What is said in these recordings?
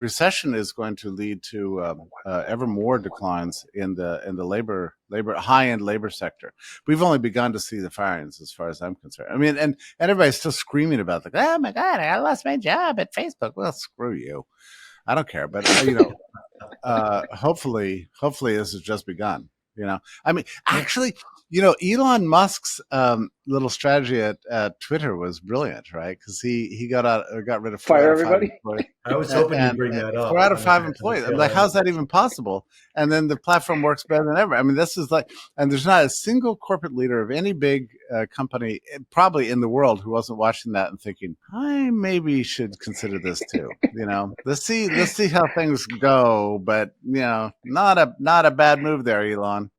recession is going to lead to ever more declines in the labor high end labor sector. We've only begun to see the firings, as far as I'm concerned. I mean, and everybody's still screaming about like, oh my God, I lost my job at Facebook. Well, screw you. I don't care. But hopefully this has just begun. I mean, actually, Elon Musk's little strategy at Twitter was brilliant, right? Because he got rid of fire everybody. I was hoping you'd bring that up. 4 out of 5 employees. I'm like, how's that even possible? And then the platform works better than ever. I mean, this is like, and there's not a single corporate leader of any big company, probably in the world, who wasn't watching that and thinking, I maybe should consider this too. Let's see how things go. But not a bad move there, Elon.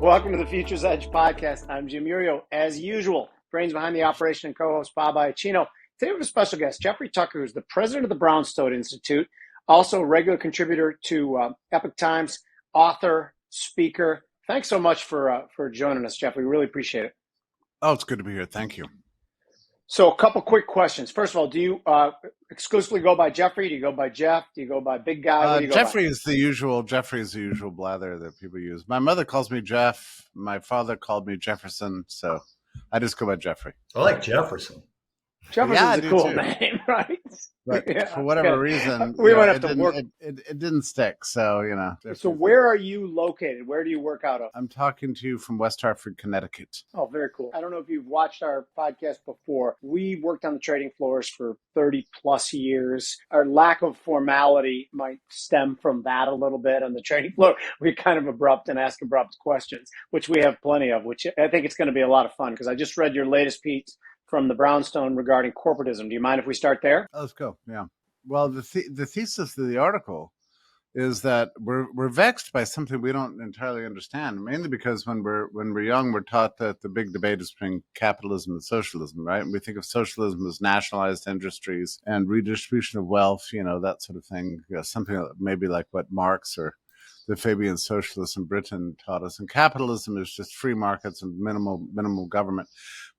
Welcome to the Futures Edge podcast. I'm Jim Uriel. As usual, brains behind the operation and co-host Bob Iacchino. Today we have a special guest, Jeffrey Tucker, who's the president of the Brownstone Institute, also a regular contributor to Epoch Times, author, speaker. Thanks so much for joining us, Jeff. We really appreciate it. Oh, it's good to be here. Thank you. So a couple quick questions. First of all, do you exclusively go by Jeffrey? Do you go by Jeff? Do you go by Big Guy? Jeffrey is the usual blather that people use. My mother calls me Jeff. My father called me Jefferson. So I just go by Jeffrey. I like Jefferson. Jefferson's a cool name, right? But for whatever reason, we might have to work. It didn't stick. So, So where are you located? Where do you work out of? I'm talking to you from West Hartford, Connecticut. Oh, very cool. I don't know if you've watched our podcast before. We worked on the trading floors for 30 plus years. Our lack of formality might stem from that a little bit on the trading floor. We're kind of abrupt and ask abrupt questions, which we have plenty of, which I think it's going to be a lot of fun because I just read your latest piece from the Brownstone regarding corporatism. Do you mind if we start there? Let's go. Yeah. Well, the thesis of the article is that we're vexed by something we don't entirely understand, mainly because when we're young, we're taught that the big debate is between capitalism and socialism, right? And we think of socialism as nationalized industries and redistribution of wealth, that sort of thing, something maybe like what Marx or the Fabian socialists in Britain taught us. And capitalism is just free markets and minimal government.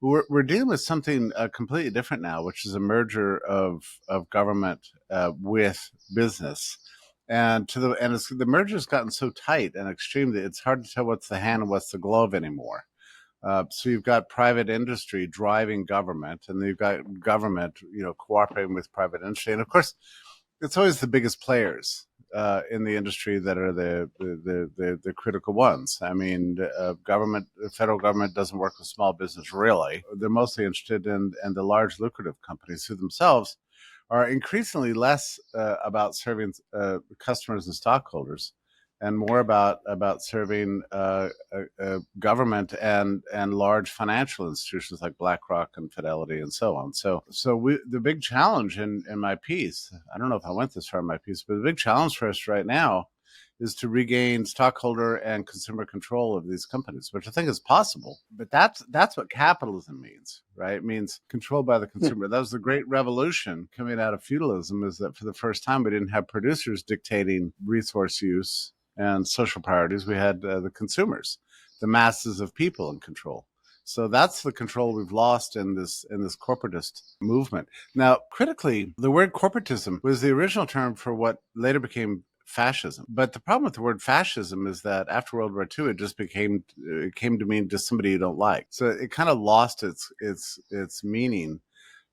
We're dealing with something completely different now, which is a merger of government with business. And the merger has gotten so tight and extreme that it's hard to tell what's the hand and what's the glove anymore. So you've got private industry driving government, and you've got government, cooperating with private industry. And of course, it's always the biggest players in the industry that are the critical ones. I mean, the federal government doesn't work with small business really. They're mostly interested in the large lucrative companies who themselves are increasingly less about serving customers and stockholders, and more about serving government and large financial institutions like BlackRock and Fidelity and so on. So the big challenge in my piece, I don't know if I went this far in my piece, but the big challenge for us right now is to regain stockholder and consumer control of these companies, which I think is possible. But that's what capitalism means, right? It means control by the consumer. That was the great revolution coming out of feudalism, is that for the first time we didn't have producers dictating resource use and social priorities. We had the consumers, the masses of people in control. So that's the control we've lost in this corporatist movement. Now, critically, the word corporatism was the original term for what later became fascism. But the problem with the word fascism is that after World War II, it came to mean just somebody you don't like. So it kind of lost its meaning.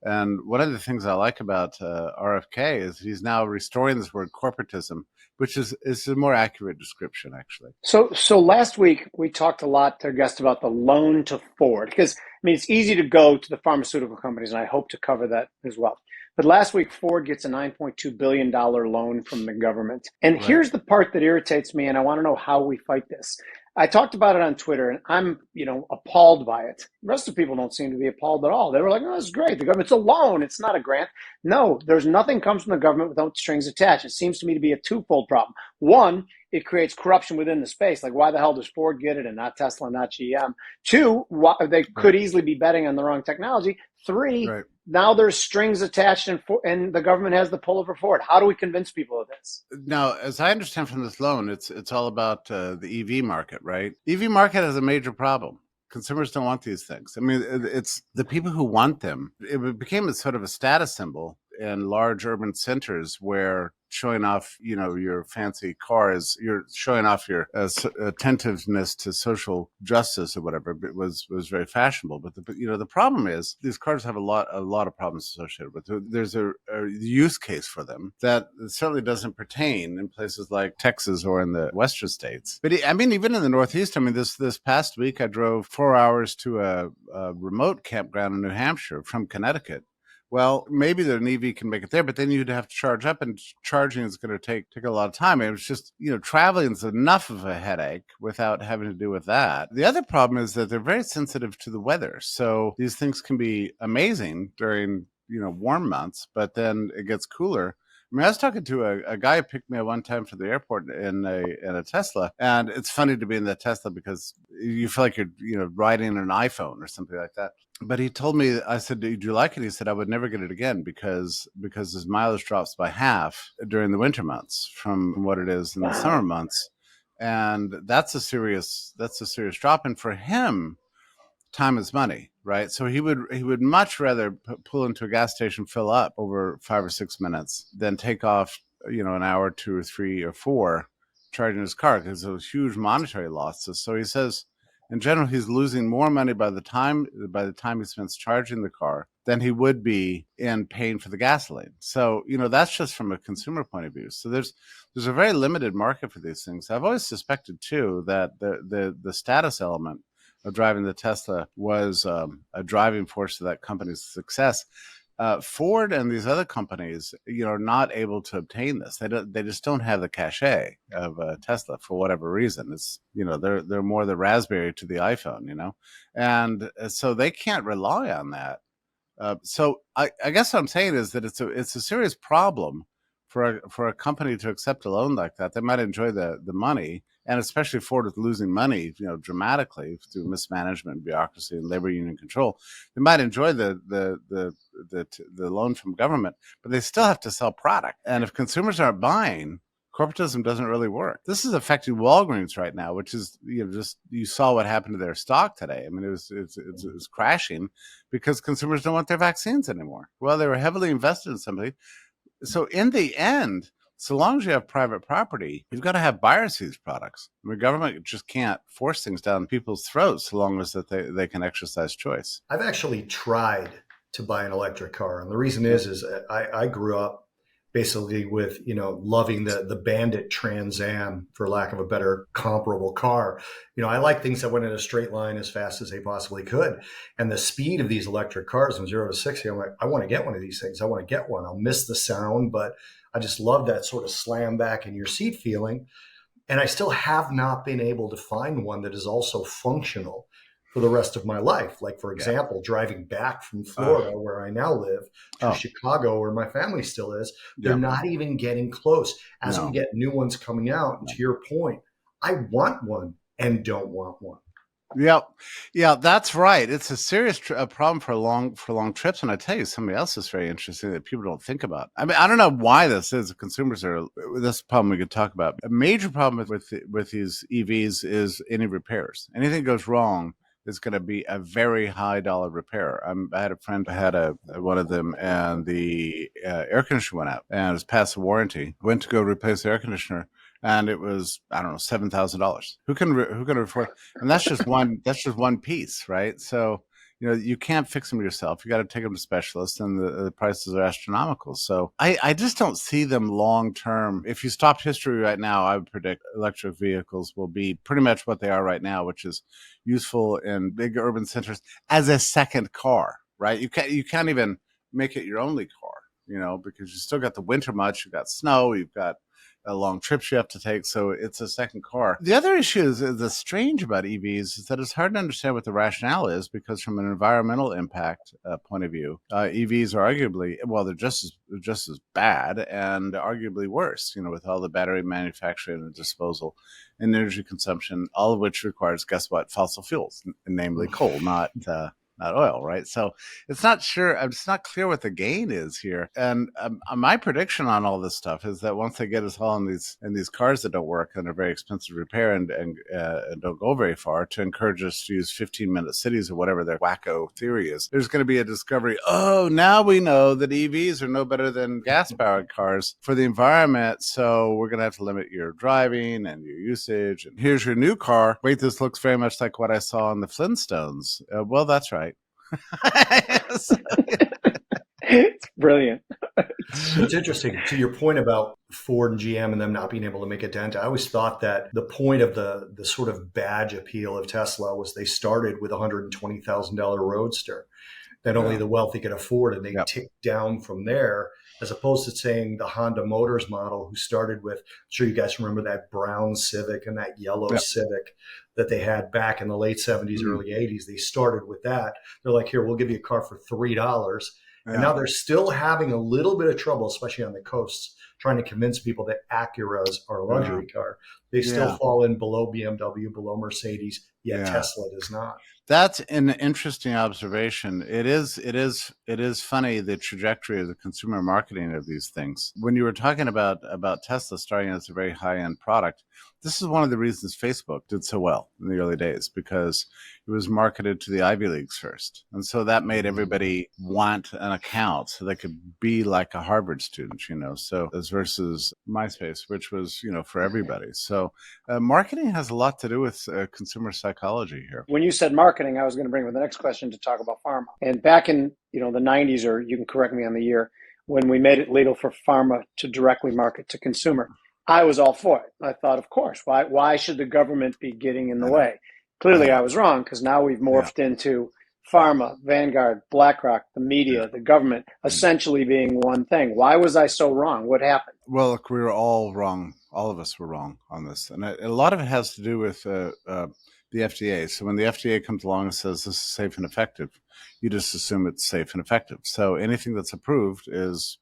And one of the things I like about RFK is he's now restoring this word corporatism, which is a more accurate description, actually. So last week we talked a lot to our guest about the loan to Ford, because it's easy to go to the pharmaceutical companies, and I hope to cover that as well. But last week Ford gets a $9.2 billion loan from the government. And right. Here's the part that irritates me, and I want to know how we fight this. I talked about it on Twitter, and I'm, appalled by it. The rest of the people don't seem to be appalled at all. They were like, "Oh, this is great. The government's a loan. It's not a grant." No, there's nothing comes from the government without strings attached. It seems to me to be a twofold problem. One, it creates corruption within the space. Like, why the hell does Ford get it and not Tesla, not GM? Two, they could easily be betting on the wrong technology. Three, Right. now there's strings attached and the government has the pull over Ford. How do we convince people of this? Now, as I understand from this loan, it's all about the EV market, right? EV market has a major problem. Consumers don't want these things. I mean, it's the people who want them. It became a sort of a status symbol in large urban centers where showing off, your fancy car is you're showing off your attentiveness to social justice or whatever. It was very fashionable. But the problem is these cars have a lot of problems associated with it. There's a use case for them that certainly doesn't pertain in places like Texas or in the Western states. But I mean, even in the Northeast, I mean, this past week I drove 4 hours to a remote campground in New Hampshire from Connecticut. Well, maybe an EV can make it there, but then you'd have to charge up, and charging is going to take a lot of time. It was just, traveling is enough of a headache without having to do with that. The other problem is that they're very sensitive to the weather. So these things can be amazing during, warm months, but then it gets cooler. I mean, I was talking to a guy who picked me up one time from the airport in a Tesla, and it's funny to be in the Tesla because you feel like you're riding an iPhone or something like that. But he told me, I said, "Do you like it?" He said, "I would never get it again because his mileage drops by half during the winter months from what it is in the summer months, and that's a serious drop. And for him, time is money, right? So he would much rather pull into a gas station, fill up over 5 or 6 minutes, than take off, an hour, 2 or 3 or 4 charging his car because those huge monetary losses. So he says, in general, he's losing more money by the time he spends charging the car than he would be in paying for the gasoline. So, that's just from a consumer point of view. So there's a very limited market for these things. I've always suspected too that the status element of driving the Tesla was a driving force to that company's success. Ford and these other companies, are not able to obtain this. They just don't have the cachet of Tesla for whatever reason. It's they're more the Raspberry to the iPhone, and so they can't rely on that. So I guess what I'm saying is that it's a serious problem for a company to accept a loan like that. They might enjoy the money, and especially Ford with losing money, dramatically through mismanagement, bureaucracy, and labor union control. They might enjoy the loan from government, but they still have to sell product. And if consumers aren't buying, corporatism doesn't really work. This is affecting Walgreens right now, which is you saw what happened to their stock today. I mean, it's crashing because consumers don't want their vaccines anymore. Well, they were heavily invested in somebody. So in the end, so long as you have private property, you've got to have buyers for these products. I mean, government just can't force things down people's throats so long as that they can exercise choice. I've actually tried to buy an electric car, and the reason is I grew up basically with loving the Bandit Trans Am, for lack of a better comparable car. I like things that went in a straight line as fast as they possibly could, and the speed of these electric cars from 0 to 60, I'm like, I want to get one of these things. I want to get one. I'll miss the sound, but I just love that sort of slam back in your seat feeling. And I still have not been able to find one that is also functional for the rest of my life. Like, for example, driving back from Florida, where I now live, to Chicago, where my family still is, they're not even getting close. As we get new ones coming out, and to your point, I want one and don't want one. Yeah, that's right. It's a serious problem for long trips. And I tell you, something else is very interesting that people don't think about. I mean, I don't know why this is. Consumers are this problem we could talk about. A major problem with these EVs is any repairs. Anything goes wrong is going to be a very high dollar repair. I had a friend who had one of them, and the air conditioner went out, and it was past the warranty. Went to go replace the air conditioner, and it was, I don't know, $7,000. Who can afford? And that's just one piece, right? So you can't fix them yourself. You got to take them to specialists, and the prices are astronomical. So I just don't see them long term. If you stopped history right now, I would predict electric vehicles will be pretty much what they are right now, which is useful in big urban centers as a second car, right? You can't even make it your only car. because you still got the winter months, you've got snow, you've got long trips you have to take. So it's a second car. The other issue is the strange about EVs is that it's hard to understand what the rationale is, because from an environmental impact point of view, EVs are arguably, well, they're just as bad and arguably worse, with all the battery manufacturing and disposal and energy consumption, all of which requires, guess what, fossil fuels, namely coal, not oil, right? So it's not clear what the gain is here. And my prediction on all this stuff is that once they get us all in these cars that don't work and are very expensive to repair and don't go very far, to encourage us to use 15-minute cities or whatever their wacko theory is, there's going to be a discovery. Oh, now we know that EVs are no better than gas-powered cars for the environment. So we're going to have to limit your driving and your usage. And here's your new car. Wait, this looks very much like what I saw in the Flintstones. Well, that's right. It's brilliant. It's interesting. To your point about Ford and GM and them not being able to make a dent, I always thought that the point of the sort of badge appeal of Tesla was they started with a $120,000 Roadster that only the wealthy could afford, and they ticked down from there, as opposed to saying the Honda Motors model, who started with, I'm sure you guys remember that brown Civic and that yellow Civic that they had back in the late 70s, early 80s. They started with that. They're like, here, we'll give you a car for $3. And now they're still having a little bit of trouble, especially on the coasts, trying to convince people that Acuras are a luxury car. They still fall in below BMW, below Mercedes, yet Tesla does not. That's an interesting observation. It is funny, the trajectory of the consumer marketing of these things. When you were talking about Tesla starting as a very high-end product, this is one of the reasons Facebook did so well in the early days, because it was marketed to the Ivy Leagues first. And so that made everybody want an account so they could be like a Harvard student, so as versus MySpace, which was, for everybody. So marketing has a lot to do with consumer psychology here. When you said marketing, I was going to bring up the next question to talk about pharma. And back in, the 90s, or you can correct me on the year, when we made it legal for pharma to directly market to consumer, I was all for it. I thought, of course, why should the government be getting in the way? Clearly, I was wrong, because now we've morphed into pharma, Vanguard, BlackRock, the media, the government, essentially being one thing. Why was I so wrong? What happened? Well, look, we were all wrong. All of us were wrong on this. And a lot of it has to do with the FDA. So when the FDA comes along and says this is safe and effective, you just assume it's safe and effective. So anything that's approved is,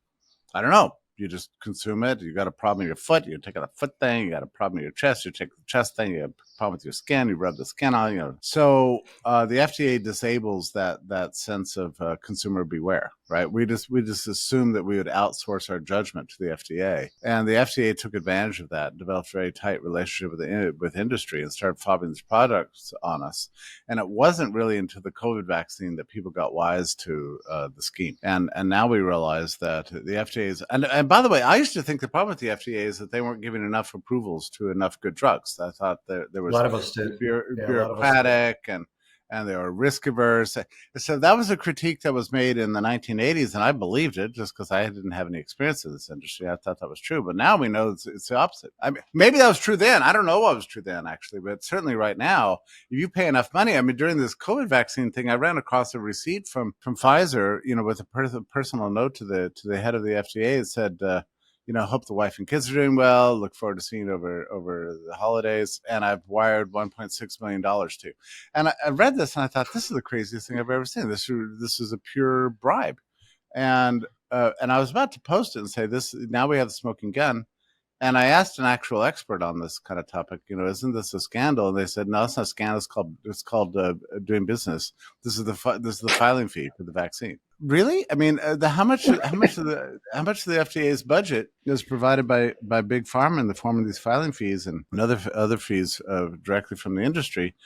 I don't know, you just consume it. You got a problem in your foot, you take out a foot thing. You got a problem in your chest, you take the chest thing. You have a problem with your skin, you rub the skin on. So the FDA disables that sense of consumer beware, right? We just assumed that we would outsource our judgment to the FDA, and the FDA took advantage of that, developed a very tight relationship with industry, and started fobbing these products on us. And it wasn't really until the COVID vaccine that people got wise to the scheme. And now we realize that the FDA is, and by the way, I used to think the problem with the FDA is that they weren't giving enough approvals to enough good drugs. I thought there was a lot of us did. Bureaucratic and they were risk averse. So that was a critique that was made in the 1980s, and I believed it just because I didn't have any experience in this industry. I thought that was true, but now we know it's the opposite. I mean, maybe that was true then. I don't know what was true then, actually, but certainly right now, if you pay enough money, I mean, during this COVID vaccine thing, I ran across a receipt from Pfizer, with a personal note to the head of the FDA. It said, hope the wife and kids are doing well. Look forward to seeing you over the holidays. And I've wired $1.6 million to. And I read this and I thought, this is the craziest thing I've ever seen. This is a pure bribe. And I was about to post it and say this. Now we have the smoking gun. And I asked an actual expert on this kind of topic, isn't this a scandal? And they said, no, it's not a scandal. It's called doing business. This is the filing fee for the vaccine. Really? I mean, how much of the FDA's budget is provided by big pharma in the form of these filing fees and other fees directly from the industry?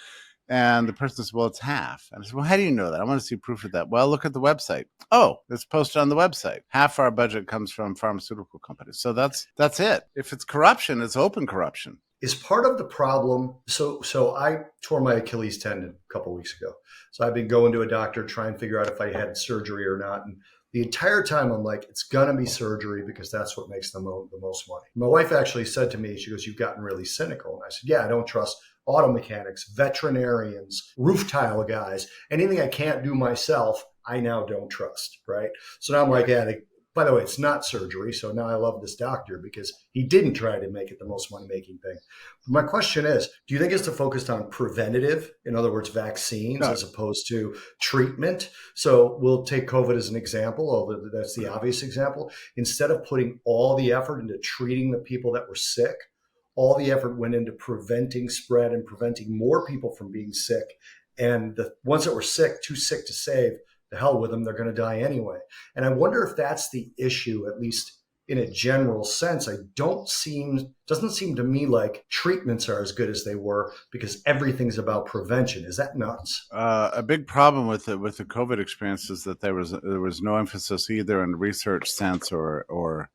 And the person says, well, it's half. And I said, well, how do you know that? I want to see proof of that. Well, look at the website. Oh, it's posted on the website. Half our budget comes from pharmaceutical companies. So that's it. If it's corruption, it's open corruption. Is part of the problem. So I tore my Achilles tendon a couple of weeks ago. So I've been going to a doctor, trying to figure out if I had surgery or not. And the entire time I'm like, it's going to be surgery because that's what makes the most money. My wife actually said to me, she goes, you've gotten really cynical. And I said, yeah, I don't trust auto mechanics, veterinarians, roof tile guys, anything I can't do myself, I now don't trust, right? So now I'm like, yeah, By the way, it's not surgery. So now I love this doctor because he didn't try to make it the most money making thing. But my question is, do you think it's focused on preventative, in other words, vaccines, No. as opposed to treatment? So we'll take COVID as an example, although that's the obvious example. Instead of putting all the effort into treating the people that were sick, all the effort went into preventing spread and preventing more people from being sick. And the ones that were sick, too sick to save, the hell with them, they're going to die anyway. And I wonder if that's the issue, at least in a general sense. Doesn't seem to me like treatments are as good as they were because everything's about prevention. Is that nuts? A big problem with the COVID experience is that there was no emphasis either in research sense or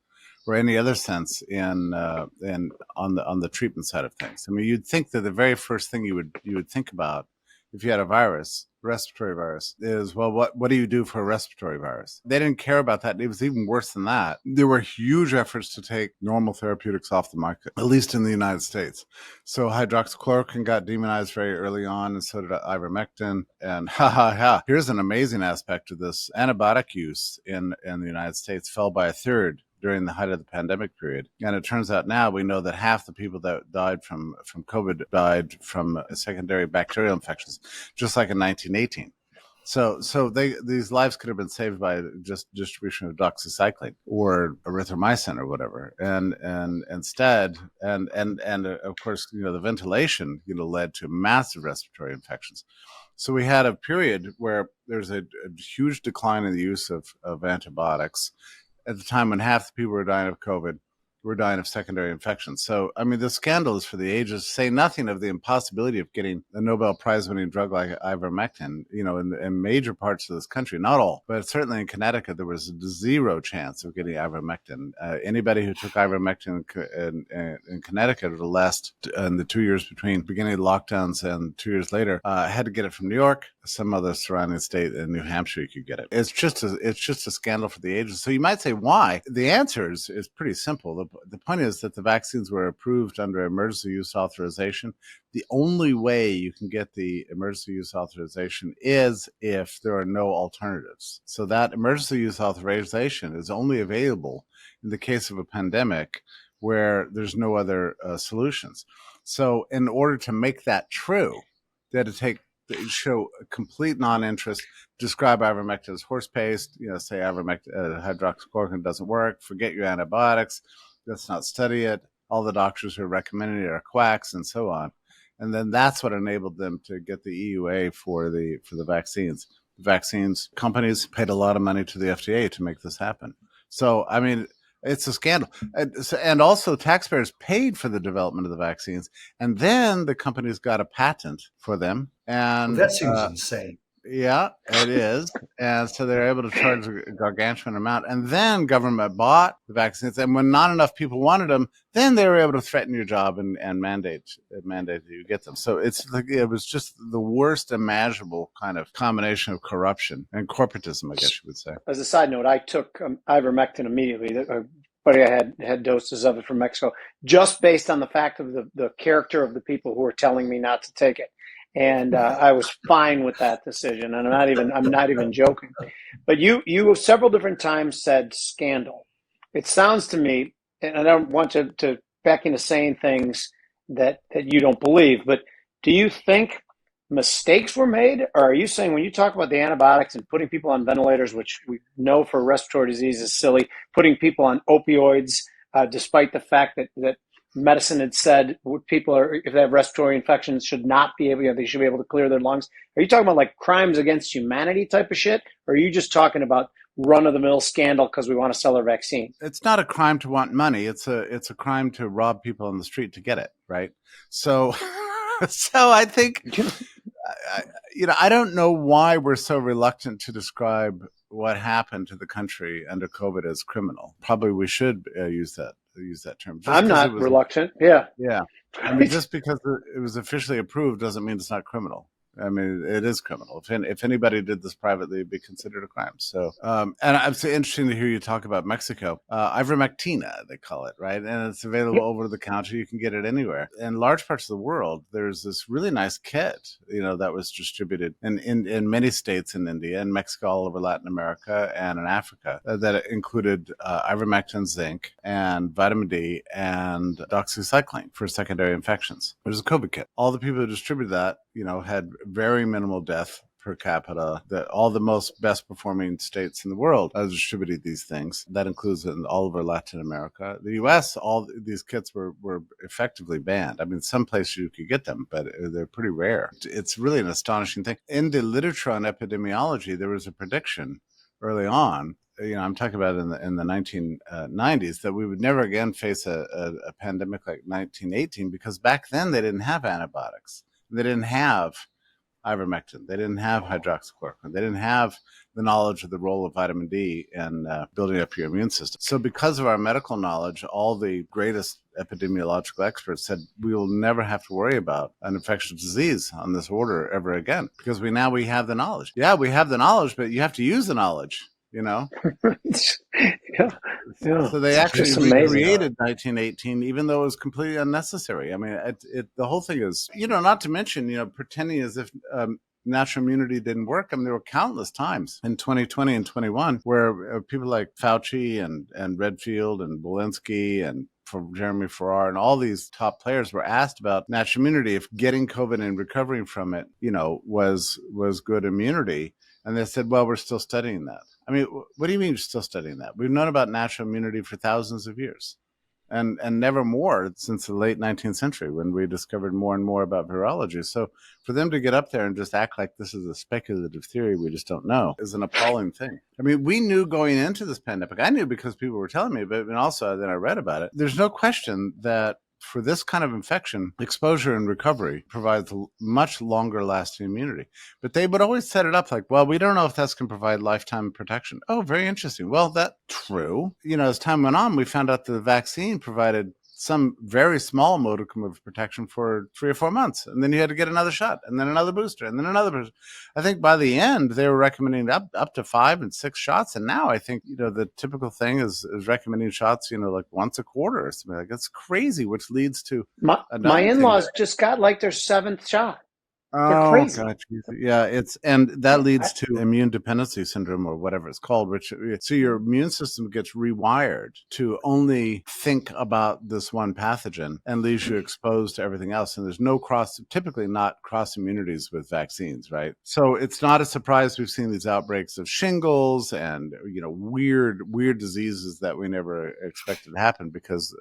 any other sense in on the treatment side of things. I mean, you'd think that the very first thing you would think about if you had a virus, respiratory virus, is, well, what do you do for a respiratory virus? They didn't care about that. It was even worse than that. There were huge efforts to take normal therapeutics off the market, at least in the United States. So hydroxychloroquine got demonized very early on, and so did ivermectin. And here's an amazing aspect of this. Antibiotic use in the United States fell by a third during the height of the pandemic period. And it turns out now we know that half the people that died from COVID died from secondary bacterial infections, just like in 1918. So these lives could have been saved by just distribution of doxycycline or erythromycin or whatever. And instead, and of course, the ventilation, led to massive respiratory infections. So we had a period where there's a huge decline in the use of antibiotics at the time when half the people were dying of COVID were dying of secondary infections. So, I mean, the scandal is for the ages, say nothing of the impossibility of getting a Nobel Prize-winning drug like ivermectin, in major parts of this country, not all, but certainly in Connecticut, there was zero chance of getting ivermectin. Anybody who took ivermectin in Connecticut over the last, in the 2 years between beginning of lockdowns and 2 years later, had to get it from New York. Some other surrounding state in New Hampshire, you could get it. It's just a scandal for the ages. So you might say, why? The answer is pretty simple. The point is that the vaccines were approved under emergency use authorization. The only way you can get the emergency use authorization is if there are no alternatives. So that emergency use authorization is only available in the case of a pandemic where there's no other solutions. So in order to make that true, they had to show complete non-interest, describe ivermectin as horse paste, say ivermectin, hydroxychloroquine doesn't work, forget your antibiotics, let's not study it, all the doctors who are recommending it are quacks, and so on. And then that's what enabled them to get the EUA for the vaccines. The vaccines companies paid a lot of money to the FDA to make this happen. So, I mean, it's a scandal. And also taxpayers paid for the development of the vaccines, and then the companies got a patent for them. And that seems insane. Yeah, it is. And so they're able to charge a gargantuan amount. And then government bought the vaccines. And when not enough people wanted them, then they were able to threaten your job and mandate that you get them. So it was just the worst imaginable kind of combination of corruption and corporatism, I guess you would say. As a side note, I took ivermectin immediately. But I had doses of it from Mexico, just based on the fact of the character of the people who were telling me not to take it. And I was fine with that decision, and I'm not even joking. But you several different times said scandal. It sounds to me, and I don't want to back into saying things that you don't believe, but do you think mistakes were made, or are you saying when you talk about the antibiotics and putting people on ventilators, which we know for respiratory disease is silly, putting people on opioids, despite the fact that medicine had said people if they have respiratory infections should not be able, they should be able to clear their lungs. Are you talking about like crimes against humanity type of shit? Or are you just talking about run of the mill scandal because we want to sell our vaccine? It's not a crime to want money. It's a crime to rob people on the street to get it. Right. So, I think, I don't know why we're so reluctant to describe what happened to the country under COVID as criminal. Probably we should use that term. I'm not reluctant. Yeah. I mean, just because it was officially approved doesn't mean it's not criminal. I mean, it is criminal. If anybody did this privately, it'd be considered a crime. So, and it's interesting to hear you talk about Mexico. Ivermectina, they call it, right? And it's available over the counter. You can get it anywhere. In large parts of the world, there's this really nice kit, that was distributed in many states in India and Mexico, all over Latin America and in Africa, that included ivermectin, zinc, and vitamin D, and doxycycline for secondary infections. There's a COVID kit. All the people who distributed that, had very minimal death per capita. That all the best performing states in the world distributed these things. That includes in all over Latin America. The U.S., all these kits were effectively banned. I mean, some places you could get them, but they're pretty rare. It's really an astonishing thing. In the literature on epidemiology, there was a prediction early on. I'm talking about in the 1990s, that we would never again face a pandemic like 1918, because back then they didn't have antibiotics. They didn't have ivermectin. They didn't have hydroxychloroquine. They didn't have the knowledge of the role of vitamin D in building up your immune system. So because of our medical knowledge, all the greatest epidemiological experts said we will never have to worry about an infectious disease on this order ever again, because we have the knowledge. Yeah, we have the knowledge, but you have to use the knowledge. Yeah. So they actually recreated 1918, even though it was completely unnecessary. I mean, the whole thing is, not to mention, pretending as if natural immunity didn't work. I mean, there were countless times in 2020 and 21 where people like Fauci and Redfield and Walensky and Jeremy Farrar and all these top players were asked about natural immunity, if getting COVID and recovering from it, was good immunity. And they said, well, we're still studying that. I mean, what do you mean you're still studying that? We've known about natural immunity for thousands of years, and never more since the late 19th century, when we discovered more and more about virology. So for them to get up there and just act like this is a speculative theory we just don't know is an appalling thing. I mean, we knew going into this pandemic. I knew because people were telling me, but also then I read about it. There's no question that for this kind of infection, exposure and recovery provides much longer lasting immunity. But they would always set it up like, well, we don't know if that's going to provide lifetime protection. Oh, very interesting. Well, that's true. As time went on, we found out the vaccine provided some very small modicum of protection for 3 or 4 months. And then you had to get another shot, and then another booster, and then another booster. I think by the end, they were recommending up to 5 and 6 shots. And now I think, the typical thing is recommending shots, like once a quarter or something. Like, that's crazy, which leads to my in-laws just got like their 7th shot. They're crazy. God, yeah, and that leads to immune dependency syndrome, or whatever it's called, so your immune system gets rewired to only think about this one pathogen and leaves you exposed to everything else. And there's typically not cross immunities with vaccines, right? So it's not a surprise we've seen these outbreaks of shingles and weird diseases that we never expected to happen, because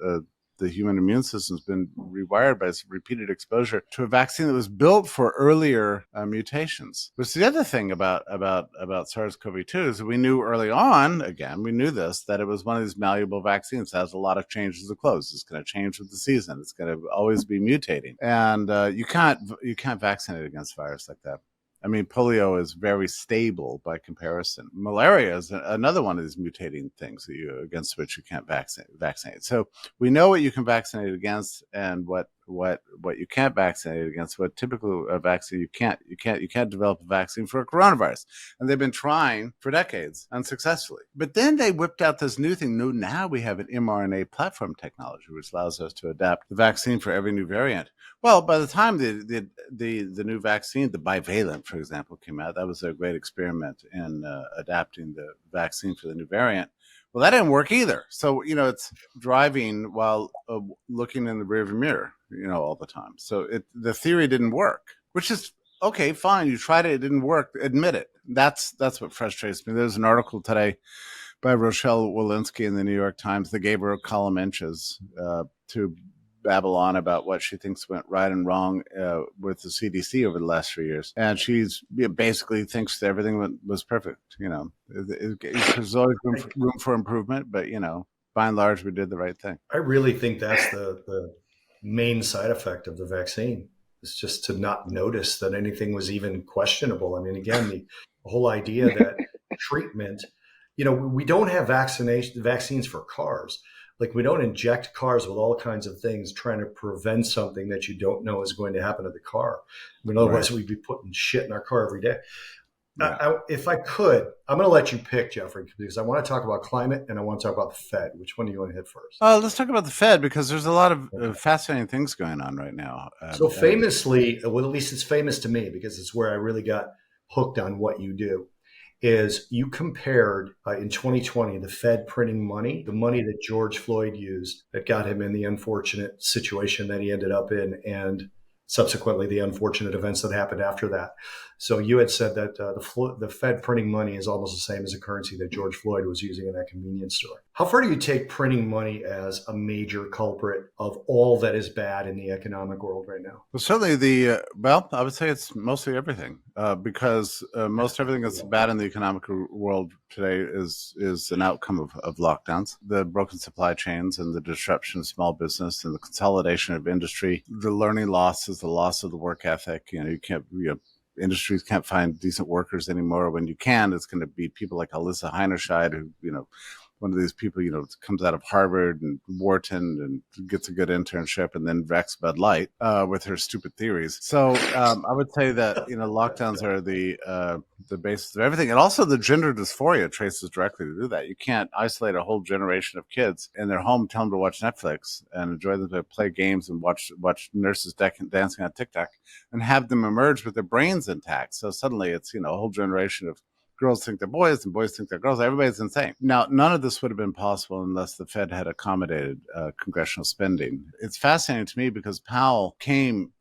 the human immune system has been rewired by repeated exposure to a vaccine that was built for earlier mutations. Which the other thing about SARS-CoV-2 is that we knew early on, we knew this, that it was one of these malleable vaccines that has a lot of changes of clothes. It's going to change with the season. It's going to always be mutating. And you can't vaccinate against a virus like that. I mean, polio is very stable by comparison. Malaria is another one of these mutating things against which you can't vaccinate. So we know what you can vaccinate against and what you can't vaccinate against. What typical vaccine you can't develop a vaccine for a coronavirus, and they've been trying for decades unsuccessfully. But then they whipped out this new thing. No, now we have an mRNA platform technology which allows us to adapt the vaccine for every new variant. Well, by the time the new vaccine, the bivalent, for example, came out, that was a great experiment in adapting the vaccine for the new variant. Well, that didn't work either. So, it's driving while looking in the rearview mirror, all the time. So the theory didn't work, which is okay, fine. You tried it. It didn't work. Admit it. That's what frustrates me. There's an article today by Rochelle Walensky in the New York Times. They gave her a column inches to babble on about what she thinks went right and wrong with the CDC over the last 3 years. And she's basically thinks that everything was perfect. There's always room for improvement, but, by and large, we did the right thing. I really think that's the main side effect of the vaccine, is just to not notice that anything was even questionable. I mean, again, the whole idea that treatment, we don't have vaccines for cars. Like, we don't inject cars with all kinds of things trying to prevent something that you don't know is going to happen to the car. I mean, otherwise we'd be putting shit in our car every day. If I could, I'm going to let you pick, Jeffrey, because I want to talk about climate and I want to talk about the Fed. Which one do you want to hit first? Let's talk about the Fed, because there's a lot of fascinating things going on right now. So famously, well, at least it's famous to me because it's where I really got hooked on what you do, is you compared in 2020 the Fed printing money, the money that George Floyd used that got him in the unfortunate situation that he ended up in, and subsequently the unfortunate events that happened after that. So you had said that the Fed printing money is almost the same as the currency that George Floyd was using in that convenience store. How far do you take printing money as a major culprit of all that is bad in the economic world right now? Well, certainly I would say it's mostly everything, because most everything that's bad in the economic world today is an outcome of lockdowns, the broken supply chains and the disruption of small business and the consolidation of industry, the learning losses, the loss of the work ethic. Industries can't find decent workers anymore. When you can, it's going to be people like Alyssa Heinerscheid, who, one of these people, comes out of Harvard and Wharton and gets a good internship and then wrecks Bud Light with her stupid theories. So I would say that, lockdowns are the basis of everything. And also the gender dysphoria traces directly to do that. You can't isolate a whole generation of kids in their home, tell them to watch Netflix and enjoy them to play games and watch nurses dancing on TikTok and have them emerge with their brains intact. So suddenly it's, a whole generation of girls think they're boys and boys think they're girls. Everybody's insane. Now, none of this would have been possible unless the Fed had accommodated congressional spending. It's fascinating to me because Powell came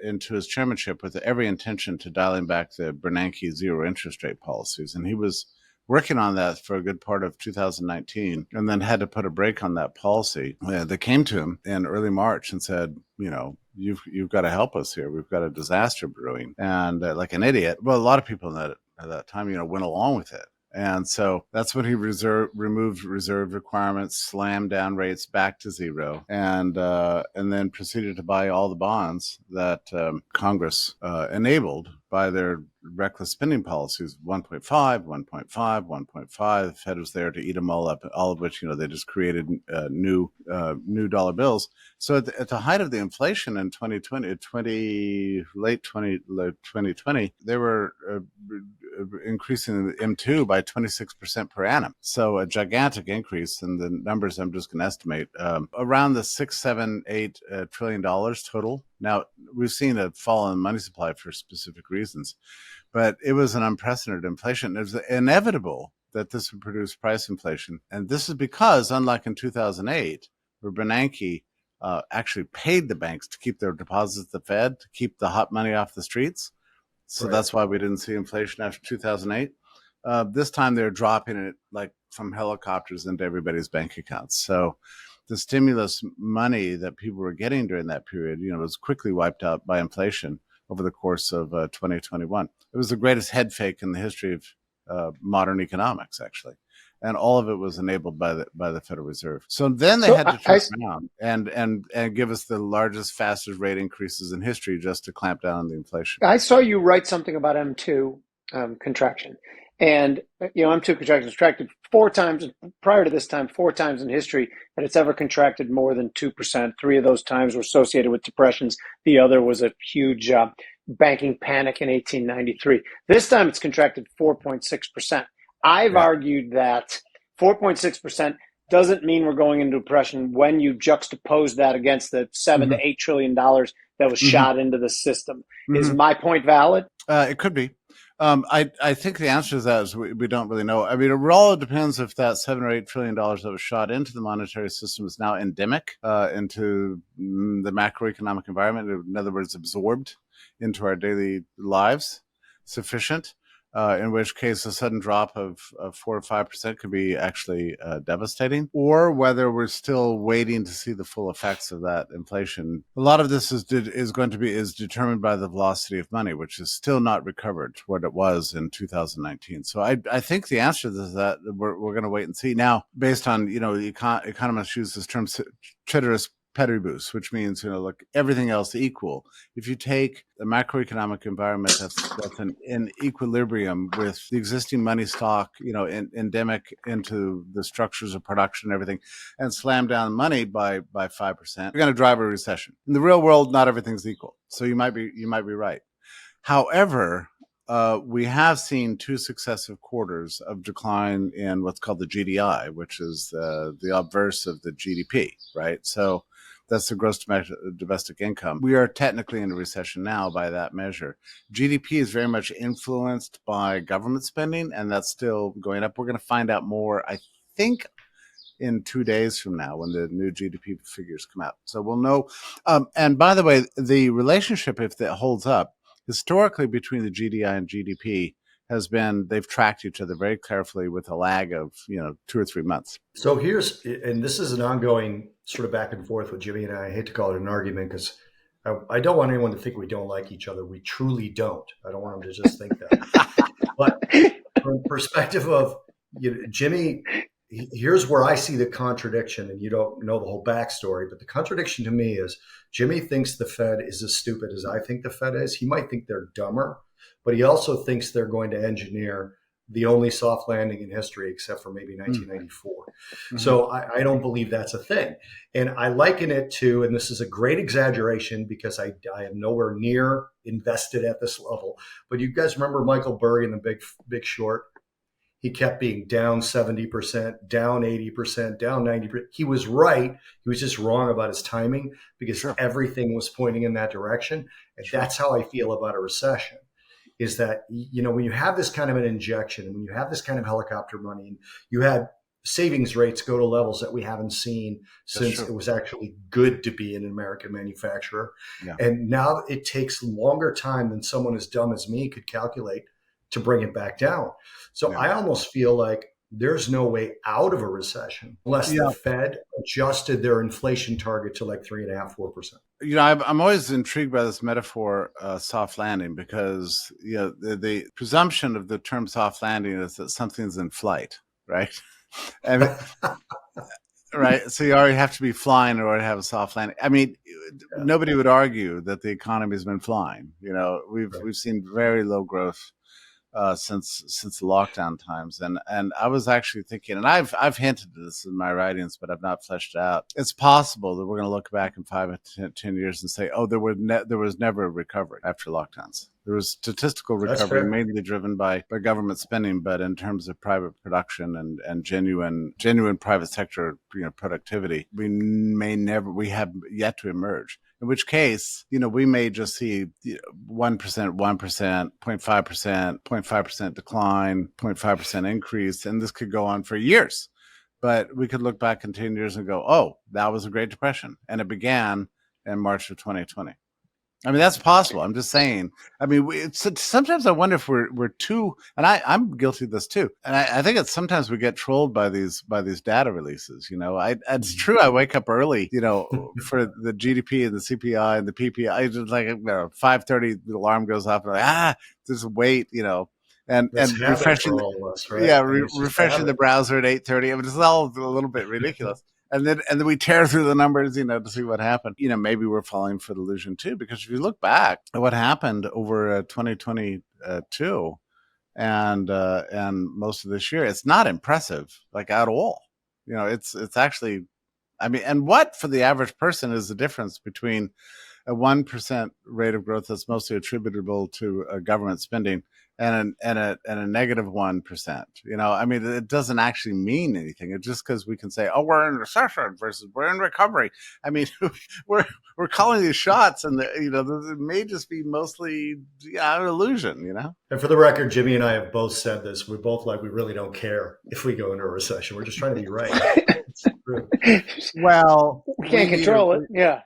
into his chairmanship with every intention to dialing back the Bernanke zero interest rate policies. And he was working on that for a good part of 2019 and then had to put a break on that policy. They came to him in early March and said, you've got to help us here. We've got a disaster brewing. And like an idiot, well, a lot of people at that time, went along with it. And so that's when he removed reserve requirements, slammed down rates back to zero, and then proceeded to buy all the bonds that Congress enabled by their reckless spending policies, 1.5, 1.5, 1.5. The Fed was there to eat them all up, all of which, they just created new dollar bills. So at the height of the inflation in 2020, they were increasing the M2 by 26% per annum. So a gigantic increase in the numbers. I'm just going to estimate around the $6, $7, $8 trillion total. Now, we've seen a fall in money supply for specific reasons, but it was an unprecedented inflation. It was inevitable that this would produce price inflation. And this is because, unlike in 2008, where Bernanke actually paid the banks to keep their deposits at the Fed, to keep the hot money off the streets. So that's why we didn't see inflation after 2008. This time they're dropping it like from helicopters into everybody's bank accounts. So the stimulus money that people were getting during that period, was quickly wiped out by inflation over the course of 2021. It was the greatest head fake in the history of modern economics, actually. And all of it was enabled by the Federal Reserve. So then they had to turn around and give us the largest, fastest rate increases in history just to clamp down on the inflation. I saw you write something about M2 contraction. And, M2 contraction was contracted 4 times prior to this time, 4 times in history that it's ever contracted more than 2%. 3 of those times were associated with depressions. The other was a huge banking panic in 1893. This time it's contracted 4.6%. I've argued that 4.6% doesn't mean we're going into depression when you juxtapose that against the $7 to $8 trillion that was shot into the system. Is my point valid? It could be. I think the answer to that is we don't really know. I mean, it all depends if that $7 or $8 trillion that was shot into the monetary system is now endemic into the macroeconomic environment. In other words, absorbed into our daily lives, sufficient. In which case a sudden drop of 4 or 5% could be actually devastating, or whether we're still waiting to see the full effects of that inflation. A lot of this is determined by the velocity of money, which is still not recovered to what it was in 2019. So I think the answer to that we're going to wait and see. Now, based on, economists use this term ceteris paribus, which means, look, everything else equal. If you take a macroeconomic environment that's in equilibrium with the existing money stock, endemic into the structures of production and everything, and slam down money by 5%, you're going to drive a recession. In the real world, not everything's equal. So you might be right. However, we have seen 2 successive quarters of decline in what's called the GDI, which is the obverse of the GDP, right? So that's the gross domestic income. We are technically in a recession now by that measure. GDP is very much influenced by government spending, and that's still going up. We're going to find out more, I think, in 2 days from now when the new GDP figures come out. So we'll know. And by the way, the relationship, if that holds up, historically between the GDI and GDP has been, they've tracked each other very carefully with a lag of 2 or 3 months. So and this is an ongoing sort of back and forth with Jimmy and I hate to call it an argument because I don't want anyone to think we don't like each other. We truly don't. I don't want them to just think that. But from the perspective of Jimmy, here's where I see the contradiction, and you don't know the whole backstory, but the contradiction to me is Jimmy thinks the Fed is as stupid as I think the Fed is. He might think they're dumber, but he also thinks they're going to engineer the only soft landing in history, except for maybe 1994. Mm-hmm. So I don't believe that's a thing. And I liken it to, and this is a great exaggeration because I am nowhere near invested at this level, but you guys remember Michael Burry in The Big Short? He kept being down 70%, down 80%, down 90%. He was right. He was just wrong about his timing because everything was pointing in that direction. And that's how I feel about a recession, is that, when you have this kind of an injection, when you have this kind of helicopter money, and you had savings rates go to levels that we haven't seen since it was actually good to be an American manufacturer. Yeah. And now it takes longer time than someone as dumb as me could calculate to bring it back down. So I almost feel like there's no way out of a recession unless the Fed adjusted their inflation target to like 3.5–4%. I'm always intrigued by this metaphor, soft landing, because the presumption of the term soft landing is that something's in flight, right? And right. So you already have to be flying in order to have a soft landing. I mean, nobody would argue that the economy has been flying. We've seen very low growth since the lockdown times, and I was actually thinking, and I've hinted at this in my writings, but I've not fleshed it out. It's possible that we're going to look back in 5 or 10 years and say, oh, there was never a recovery after lockdowns. There was statistical recovery mainly driven by government spending, but in terms of private production and genuine private sector productivity, we have yet to emerge. In which case, we may just see 1%, 0.5%, 0.5% decline, 0.5% increase, and this could go on for years. But we could look back in 10 years and go, oh, that was a Great Depression, and it began in March of 2020. I mean, that's possible. I'm just saying. I mean, sometimes I wonder if we're too, and I'm guilty of this too. And I think it's sometimes we get trolled by these data releases. It's true. I wake up early, for the GDP and the CPI and the PPI. Just like 5:30, the alarm goes off, and just wait, and refreshing all of us, right? Refreshing the browser at 8:30. I mean, it's all a little bit ridiculous. And then we tear through the numbers, to see what happened. Maybe we're falling for delusion too, because if you look back at what happened over 2022 and most of this year, it's not impressive, like at all. It's actually, I mean, and what for the average person is the difference between a 1% rate of growth that's mostly attributable to government spending and a negative 1%. I mean, it doesn't actually mean anything. It's just because we can say, oh, we're in recession versus we're in recovery. I mean, we're calling these shots, and it may just be mostly an illusion. And for the record, Jimmy and I have both said this. We're both like, we really don't care if we go into a recession. We're just trying to be right. It's true. Well, we can't control it. Yeah.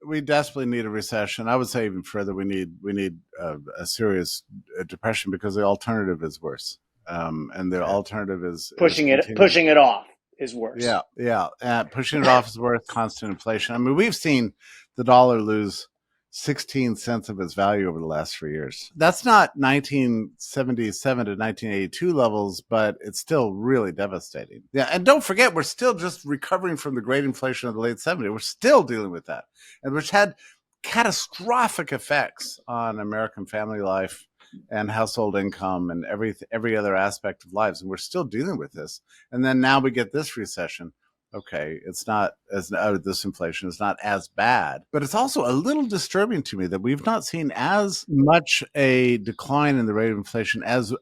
We desperately need a recession. I would say even further, we need a serious depression, because the alternative is worse. And the alternative is pushing it off is worse. Yeah. Pushing it off is worse. Constant inflation. I mean, we've seen the dollar lose 16 cents of its value over the last 3 years. That's not 1977 to 1982 levels, but it's still really devastating. Yeah, and don't forget, we're still just recovering from the great inflation of the late 70s. We're still dealing with that, and which had catastrophic effects on American family life and household income and every other aspect of lives. And we're still dealing with this. And then now we get this recession. Okay, it's not as this inflation is not as bad, but it's also a little disturbing to me that we've not seen as much a decline in the rate of inflation as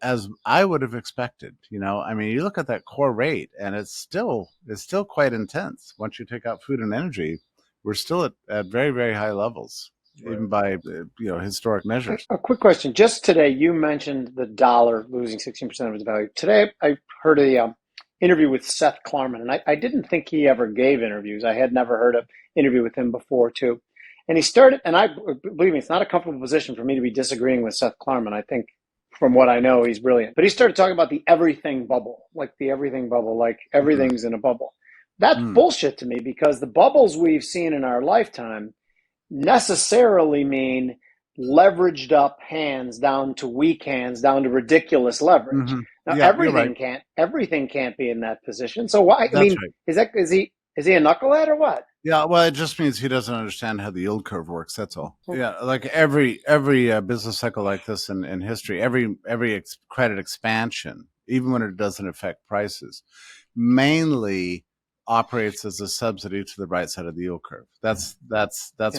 I would have expected. I mean, you look at that core rate, and it's still quite intense. Once you take out food and energy, we're still at very, very high levels, even by historic measures. A quick question. Just today, you mentioned the dollar losing 16% of its value. Today, I heard a interview with Seth Klarman, and I didn't think he ever gave interviews. I had never heard an interview with him before, too. And he started, and I believe me, it's not a comfortable position for me to be disagreeing with Seth Klarman. I think, from what I know, he's brilliant. But he started talking about the everything bubble, like everything's in a bubble. That's bullshit to me, because the bubbles we've seen in our lifetime necessarily mean leveraged up hands down to weak hands down to ridiculous leverage. Now everything can't be in that position. So why? That's right. Is he a knucklehead or what? Yeah, well, it just means he doesn't understand how the yield curve works. That's all. Yeah, like every business cycle like this in history, every credit expansion, even when it doesn't affect prices, mainly operates as a subsidy to the right side of the yield curve. That's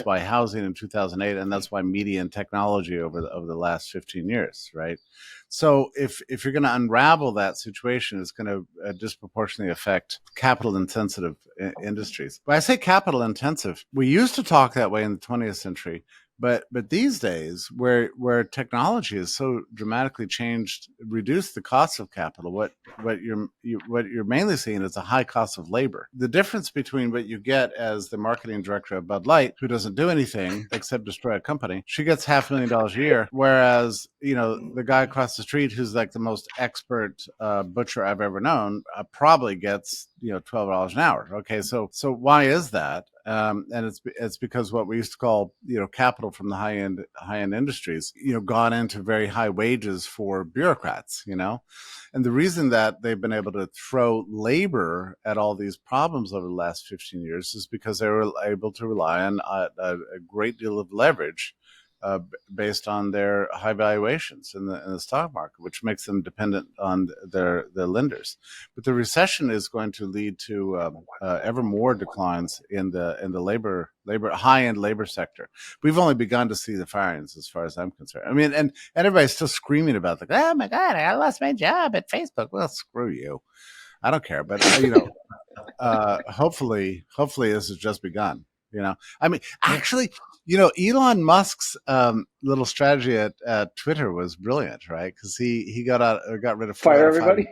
why housing in 2008, and that's why media and technology over the last 15 years, right? So if you're going to unravel that situation, it's going to disproportionately affect capital intensive industries. When I say capital intensive, we used to talk that way in the 20th century. But these days, where technology has so dramatically reduced the cost of capital, what you're mainly seeing is a high cost of labor. The difference between what you get as the marketing director of Bud Light, who doesn't do anything except destroy a company, she gets $500,000 a year, whereas the guy across the street, who's like the most expert butcher I've ever known, probably gets $12 an hour. Okay, so why is that? And it's because what we used to call capital from the high end industries gone into very high wages for bureaucrats, and the reason that they've been able to throw labor at all these problems over the last 15 years is because they were able to rely on a great deal of leverage based on their high valuations in the stock market, which makes them dependent on their lenders. But the recession is going to lead to ever more declines in the labor high end labor sector. We've only begun to see the firings, as far as I'm concerned. I mean, and everybody's still screaming about oh my God, I lost my job at Facebook. Well, screw you. I don't care. But hopefully this has just begun. I mean, actually, Elon Musk's little strategy at Twitter was brilliant, right? Because he got rid of fire everybody.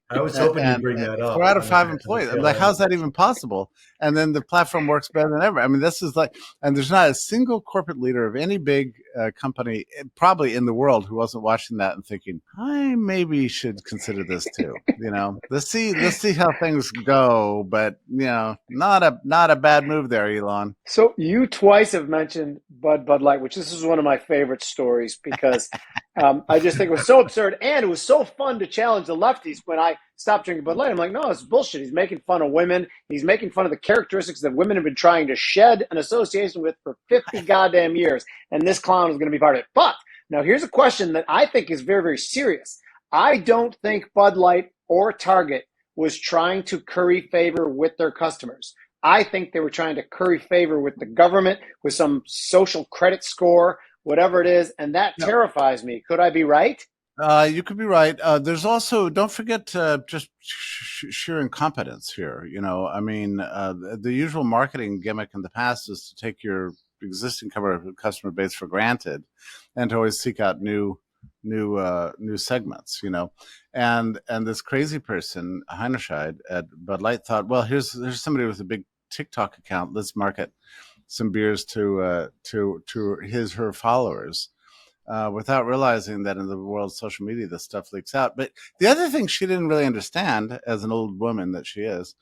I was hoping you'd bring that up. 4 out of 5 employees. I'm like, how's that even possible? And then the platform works better than ever. I mean, this is like, and there's not a single corporate leader of any big company, probably in the world, who wasn't watching that and thinking, I maybe should consider this too. Let's see how things go. But not a bad move there, Elon. So you twice have mentioned Bud Light, which this is one of my favorite stories, because I just think it was so absurd, and it was so fun to challenge the lefties when I stopped drinking Bud Light. I'm like, no, it's bullshit. He's making fun of women. He's making fun of the characteristics that women have been trying to shed an association with for 50 goddamn years, and this clown is going to be part of it. But now here's a question that I think is very, very serious. I don't think Bud Light or Target was trying to curry favor with their customers. I think they were trying to curry favor with the government, with some social credit score, whatever it is, and that terrifies me. Could I be right? You could be right. There's also, don't forget just sheer incompetence here. I mean, the usual marketing gimmick in the past is to take your existing customer base for granted and to always seek out new segments, and this crazy person, Heinerscheid at Bud Light, thought, well, here's somebody with a big TikTok account. Let's market some beers to her followers, without realizing that in the world of social media, this stuff leaks out. But the other thing she didn't really understand, as an old woman that she is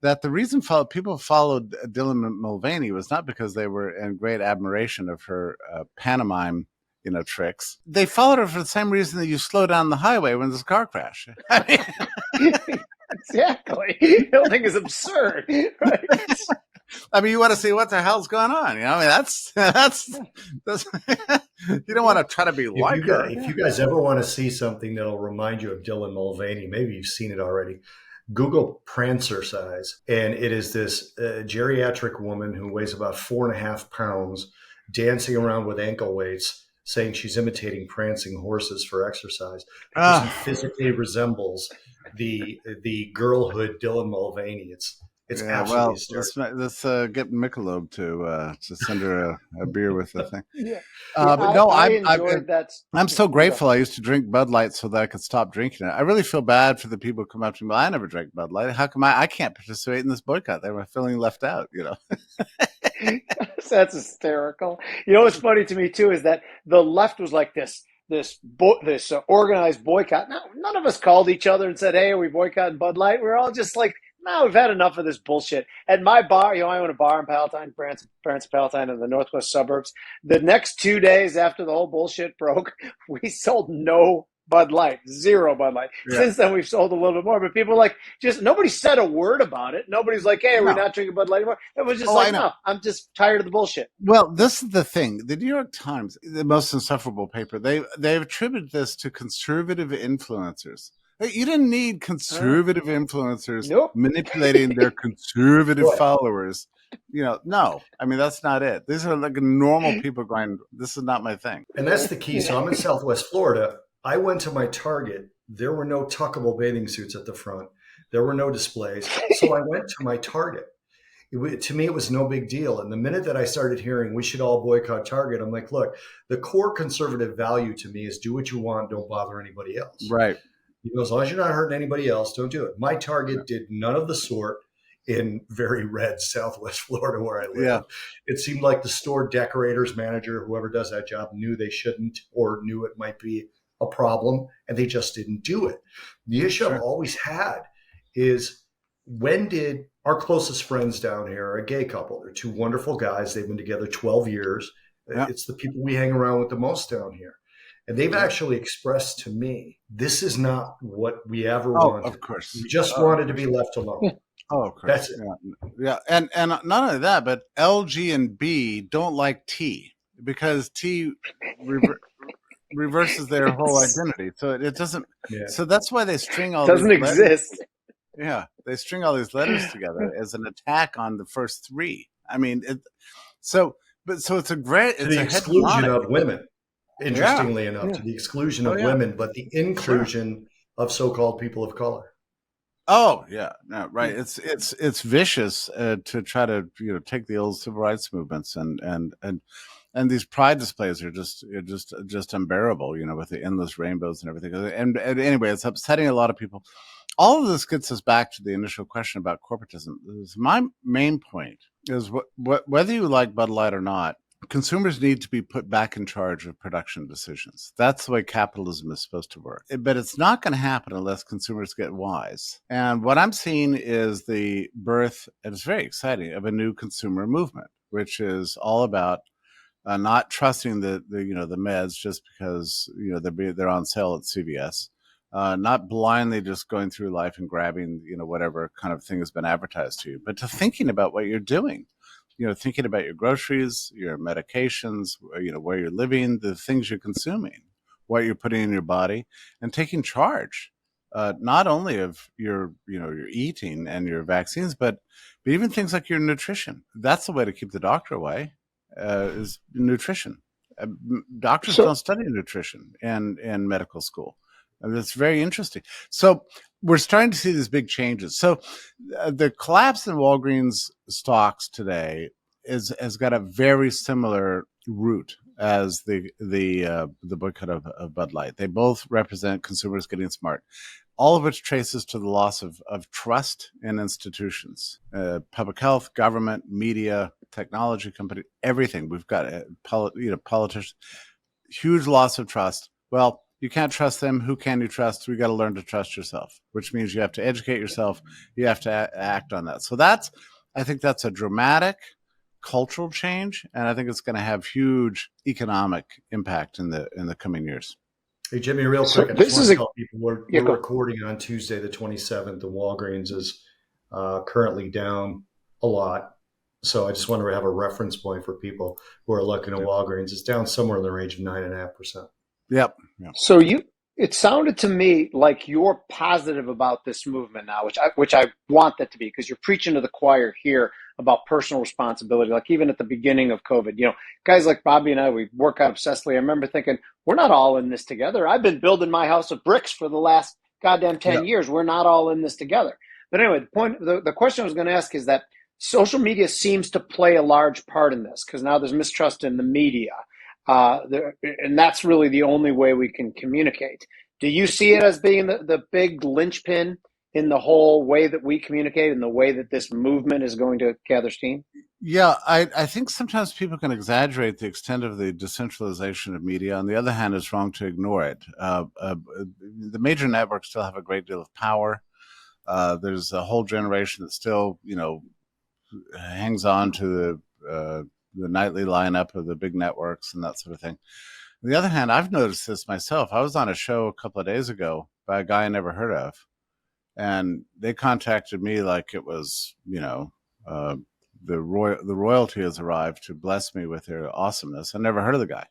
that the reason people followed Dylan Mulvaney was not because they were in great admiration of her pantomime, tricks. They followed her for the same reason that you slow down the highway when there's a car crash. I mean, Exactly. The whole thing is absurd, right? you want to see what the hell's going on. That's you don't want to try to be like her. If you guys ever want to see something that'll remind you of Dylan Mulvaney, maybe you've seen it already. Google Prancer size, and it is this geriatric woman who weighs about 4.5 pounds, dancing around with ankle weights, saying she's imitating prancing horses for exercise because he physically resembles the girlhood Dylan Mulvaney. It's absolutely hysterical. Let's get Michelob to send her a beer with the thing. Yeah. I enjoyed that. I'm so grateful. I used to drink Bud Light so that I could stop drinking it. I really feel bad for the people who come up to me. Well, I never drank Bud Light. How come I can't participate in this boycott? They were feeling left out. That's hysterical. What's funny to me too is that the left was like this organized boycott. Now, none of us called each other and said, "Hey, are we boycotting Bud Light?" We're all just like, "No, we've had enough of this bullshit." At my bar, I own a bar in Palatine, France, Palatine, in the northwest suburbs. The next 2 days after the whole bullshit broke, we sold no Bud Light, zero Bud Light. Yeah. Since then, we've sold a little bit more, but people nobody said a word about it. Nobody's like, "Hey, we're not drinking Bud Light anymore." It was just no, I'm just tired of the bullshit. Well, this is the thing. The New York Times, the most insufferable paper, they've attributed this to conservative influencers. You didn't need conservative influencers manipulating their conservative followers. No. That's not it. These are like normal people going, this is not my thing. And that's the key. So I'm in Southwest Florida. I went to my Target. There were no tuckable bathing suits at the front. There were no displays. So I went to my Target. To me, it was no big deal. And the minute that I started hearing we should all boycott Target, I'm like, look, the core conservative value to me is do what you want. Don't bother anybody else. Right. As long as you're not hurting anybody else, don't do it. My Target did none of the sort in very red Southwest Florida where I live. Yeah. It seemed like the store decorators manager, whoever does that job, knew they shouldn't or knew it might be a problem, and they just didn't do it. The issue I've always had is, when did our closest friends down here are a gay couple? They're two wonderful guys. They've been together 12 years. Yeah. It's the people we hang around with the most down here. And they've actually expressed to me, this is not what we ever wanted. Of course. We just wanted to be left alone. Oh, of course. That's it. Yeah. And not only that, but L, G, and B don't like T, because T reverses their whole identity. So it doesn't. Yeah. So that's why they string all doesn't these exist. Letters. Yeah. They string all these letters together as an attack on the first three. So it's a great, it's the exclusion of women. Interestingly enough, to the exclusion of women, but the inclusion of so-called people of color. Oh yeah, no, right. It's vicious to try to take the old civil rights movements and these pride displays are just unbearable. With the endless rainbows and everything. And anyway, it's upsetting a lot of people. All of this gets us back to the initial question about corporatism. My main point is whether you like Bud Light or not, consumers need to be put back in charge of production decisions. That's the way capitalism is supposed to work. But it's not going to happen unless consumers get wise. And what I'm seeing is the birth, and it's very exciting, of a new consumer movement, which is all about not trusting the meds just because they're on sale at CVS. Not blindly just going through life and grabbing whatever kind of thing has been advertised to you, but to thinking about what you're doing. Thinking about your groceries, your medications, where you're living, the things you're consuming, what you're putting in your body, and taking charge, not only of your eating and your vaccines, but even things like your nutrition. That's the way to keep the doctor away, is nutrition. Doctors don't study nutrition in medical school. That's very interesting. So we're starting to see these big changes. So the collapse in Walgreens stocks today has got a very similar root as the boycott of Bud Light. They both represent consumers getting smart, all of which traces to the loss of trust in institutions, public health, government, media, technology company, everything. We've got politicians, huge loss of trust. Well, You can't trust them. Who can you trust? We got to learn to trust yourself, which means you have to educate yourself. You have to act on that. So I think that's a dramatic cultural change, and I think it's going to have huge economic impact in the coming years. Hey, Jimmy, real So quick, I just this want is to a tell people we're yeah, go. recording on Tuesday, the 27th, and Walgreens is currently down a lot. So I just wanted to have a reference point for people who are looking at Walgreens. It's down somewhere in the range of 9.5%. Yep. So it sounded to me like you're positive about this movement now, which I want that to be, because you're preaching to the choir here about personal responsibility. Like even at the beginning of COVID, guys like Bobby and I, we work out obsessively. I remember thinking, we're not all in this together. I've been building my house of bricks for the last goddamn 10 years. We're not all in this together. But anyway, the question I was going to ask is that social media seems to play a large part in this, because now there's mistrust in the media. And that's really the only way we can communicate. Do you see it as being the big linchpin in the whole way that we communicate and the way that this movement is going to gather steam? Yeah, I think sometimes people can exaggerate the extent of the decentralization of media. On the other hand, it's wrong to ignore it. The major networks still have a great deal of power. There's a whole generation that still, hangs on to the nightly lineup of the big networks and that sort of thing. On the other hand, I've noticed this myself. I was on a show a couple of days ago by a guy I never heard of, and they contacted me like it was, the royalty has arrived to bless me with their awesomeness. I never heard of the guy.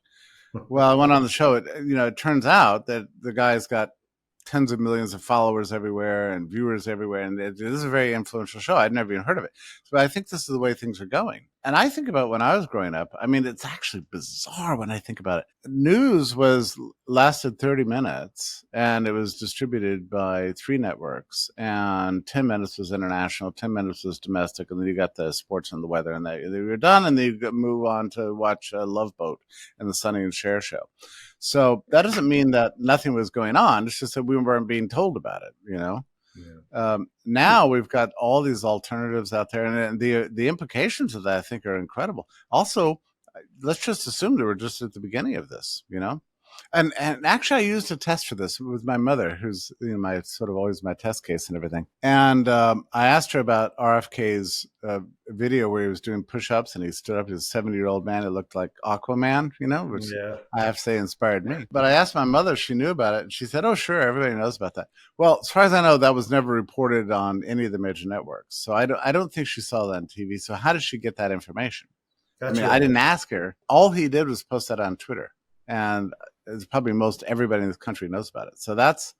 Well, I went on the show. It turns out that the guy's got tens of millions of followers everywhere and viewers everywhere. And this is a very influential show. I'd never even heard of it. So I think this is the way things are going. And I think about when I was growing up, I mean, it's actually bizarre when I think about it. News lasted 30 minutes and it was distributed by 3 networks, and 10 minutes was international, 10 minutes was domestic. And then you got the sports and the weather, and they were done. And then you move on to watch Love Boat and the Sonny and Cher show. So that doesn't mean that nothing was going on. It's just that we weren't being told about it, Yeah. Now we've got all these alternatives out there, and the implications of that, I think, are incredible. Also, let's just assume that we're just at the beginning of this, And actually, I used a test for this with my mother, who's my sort of always my test case and everything. And I asked her about RFK's video where he was doing push-ups and he stood up as a 70-year-old man who looked like Aquaman, which I have to say inspired me. But I asked my mother if she knew about it, and she said, "Oh, sure, everybody knows about that." Well, as far as I know, that was never reported on any of the major networks. So I don't think she saw that on TV. So how did she get that information? I didn't ask her. All he did was post that on Twitter, and it's probably most everybody in this country knows about it. So that's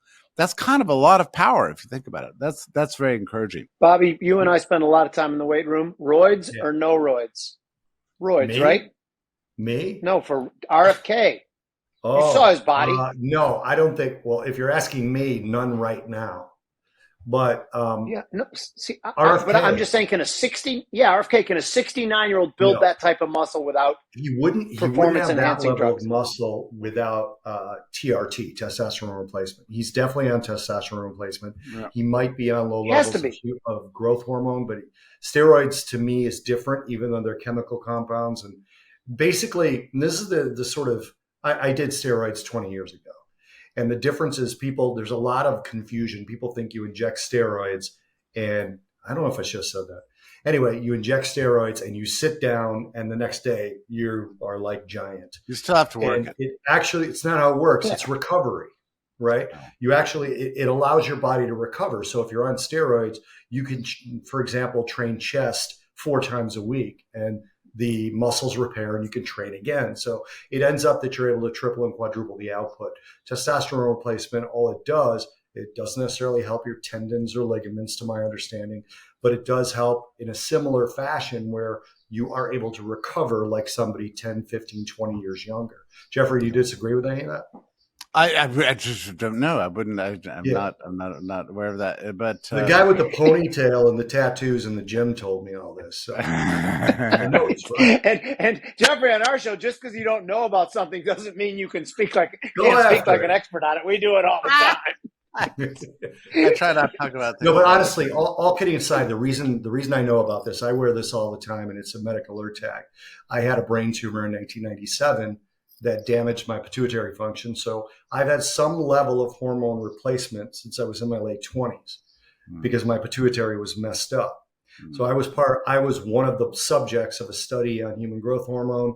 kind of a lot of power if you think about it. That's very encouraging. Bobby, you and I spend a lot of time in the weight room. Roids or no roids? Roids, Me? right? Me? No, for RFK. Oh, you saw his body. No, I don't think. Well, if you're asking me, none right now. But RFK, but I'm just saying, can a 69-year-old build that type of muscle without he wouldn't have that level of muscle without TRT, testosterone replacement. He's definitely on testosterone replacement. Yeah. He might be on low levels of growth hormone, but steroids to me is different, even though they're chemical compounds. And basically, this is the sort of I did steroids 20 years ago. And the difference is there's a lot of confusion. People think you inject steroids, and I don't know if I should have said that. Anyway, you inject steroids and you sit down, and the next day you are like giant. You still have to work. And it's not how it works. Yeah. It's recovery, right? You actually, it allows your body to recover. So if you're on steroids, you can, for example, train chest 4 times a week, and the muscles repair and you can train again. So it ends up that you're able to triple and quadruple the output. Testosterone replacement, it doesn't necessarily help your tendons or ligaments, to my understanding, but it does help in a similar fashion where you are able to recover like somebody 10, 15, 20 years younger. Jeffrey, do you disagree with any of that? I just don't know. I wouldn't. I'm not aware of that. But the guy with the ponytail and the tattoos in the gym told me all this. So. I know he's right. And Jeffrey, on our show, just because you don't know about something doesn't mean you can speak like an expert on it. We do it all the time. I try not to talk about that. No, but honestly, all kidding aside, the reason I know about this, I wear this all the time, and it's a medical alert tag. I had a brain tumor in 1997. that damaged my pituitary function. So I've had some level of hormone replacement since I was in my late 20s because my pituitary was messed up. So I was one of the subjects of a study on human growth hormone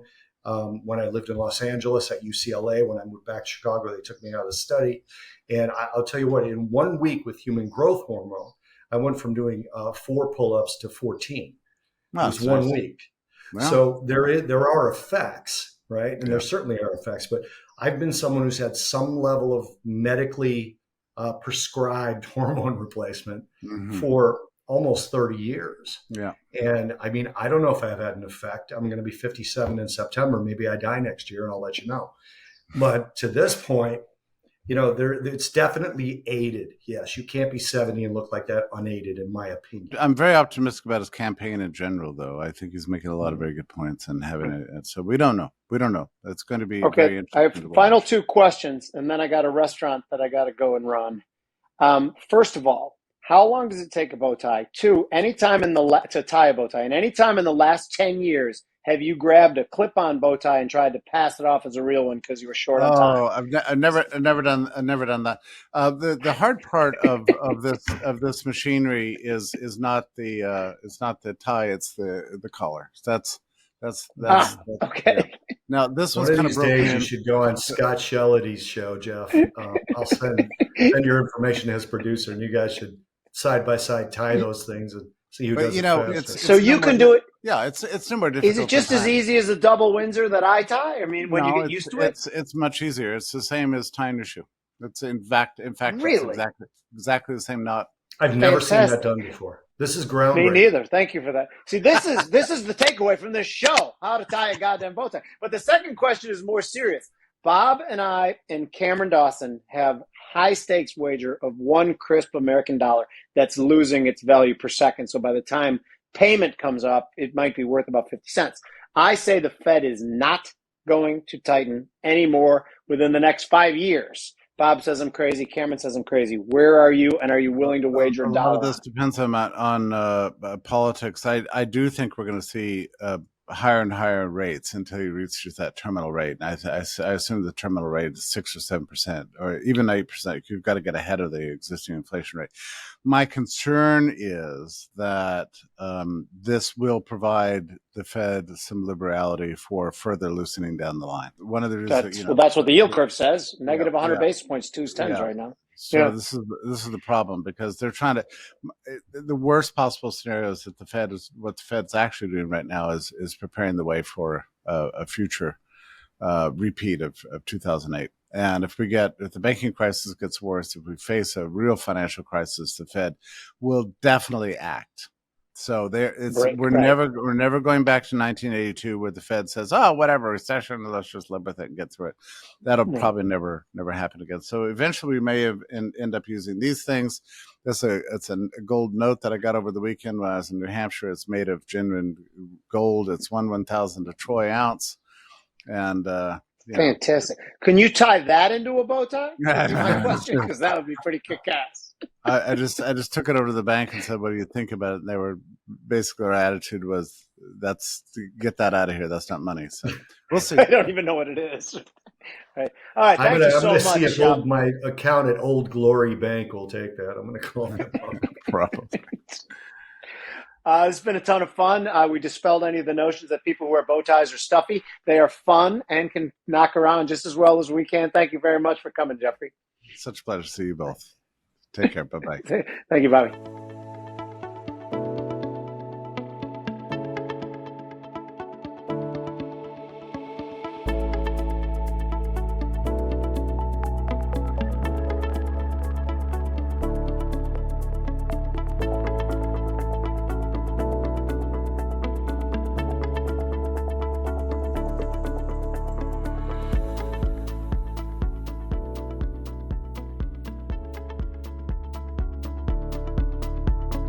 when I lived in Los Angeles at UCLA. When I moved back to Chicago, they took me out of the study. And I'll tell you what, in 1 week with human growth hormone, I went from doing 4 pull-ups to 14. It was 1 week. Wow. So there are effects, right? And there certainly are effects. But I've been someone who's had some level of medically prescribed hormone replacement for almost 30 years. Yeah. And I mean, I don't know if I've had an effect. I'm going to be 57 in September. Maybe I die next year and I'll let you know. But to this point, it's definitely aided. Yes, you can't be 70 and look like that unaided, in my opinion. I'm very optimistic about his campaign in general, though. I think he's making a lot of very good points and having it. So we don't know. It's going to be very interesting. I have final 2 questions, and then I got a restaurant that I got to go and run. First of all, how long does it take a bow tie? 2, to tie a bow tie, and any time in the last 10 years, have you grabbed a clip-on bow tie and tried to pass it off as a real one because you were short on time? Oh, I've never done that. The hard part of this machinery is not the tie, it's the collar. That's okay. Yeah. Now this one's kind of broken. Days you should go on Scott Shelley's show, Jeff. I'll send your information to his producer, and you guys should side by side tie those things and see who does it faster. So you can do it. Yeah, it's similar. Is it just as easy as a double Windsor that I tie? I mean, when you get used to it, it's much easier. It's the same as tying your shoe. It's in fact, really? It's exactly the same knot. I've never seen that done before. This is groundbreaking. Me neither. Thank you for that. See, this is the takeaway from this show: how to tie a goddamn bow tie. But the second question is more serious. Bob and I and Cameron Dawson have high stakes wager of 1 crisp American dollar that's losing its value per second. So by the time payment comes up, it might be worth about 50 cents. I say the Fed is not going to tighten anymore within the next 5 years. Bob says I'm crazy. Cameron says I'm crazy. Where are you, and are you willing to wager a dollar? A lot of this depends on politics. I do think we're going to see higher and higher rates until you reach that terminal rate. And I assume the terminal rate is 6 or 7%, or even 8%. You've got to get ahead of the existing inflation rate. My concern is that this will provide the Fed some liberality for further loosening down the line. One of the reasons, that's what the yield curve says. Negative 100 basis points, 2s, 10s right now. So this is the problem, because they're trying to. The worst possible scenario is that what the Fed's actually doing right now is preparing the way for a future repeat of 2008. And if the banking crisis gets worse, if we face a real financial crisis, the Fed will definitely act. So we're never going back to 1982 where the Fed says, "Oh, whatever, recession, let's just live with it and get through it." That'll probably never happen again. So eventually, we may end up using these things. It's a gold note that I got over the weekend when I was in New Hampshire. It's made of genuine gold. It's 1/1000 a troy ounce, and fantastic. Can you tie that into a bow tie? That's my question, because that would be pretty kick-ass. I just took it over to the bank and said, "What do you think about it?" And they were basically, our attitude was, get that out of here. That's not money. So we'll see. I don't even know what it is. All right. Thank you so much. I'm going to see if my account at Old Glory Bank will take that. I'm going to call them. Probably. It's been a ton of fun. We dispelled any of the notions that people who wear bow ties are stuffy. They are fun and can knock around just as well as we can. Thank you very much for coming, Jeffrey. Such a pleasure to see you both. Take care. Bye-bye. Thank you, Bobby.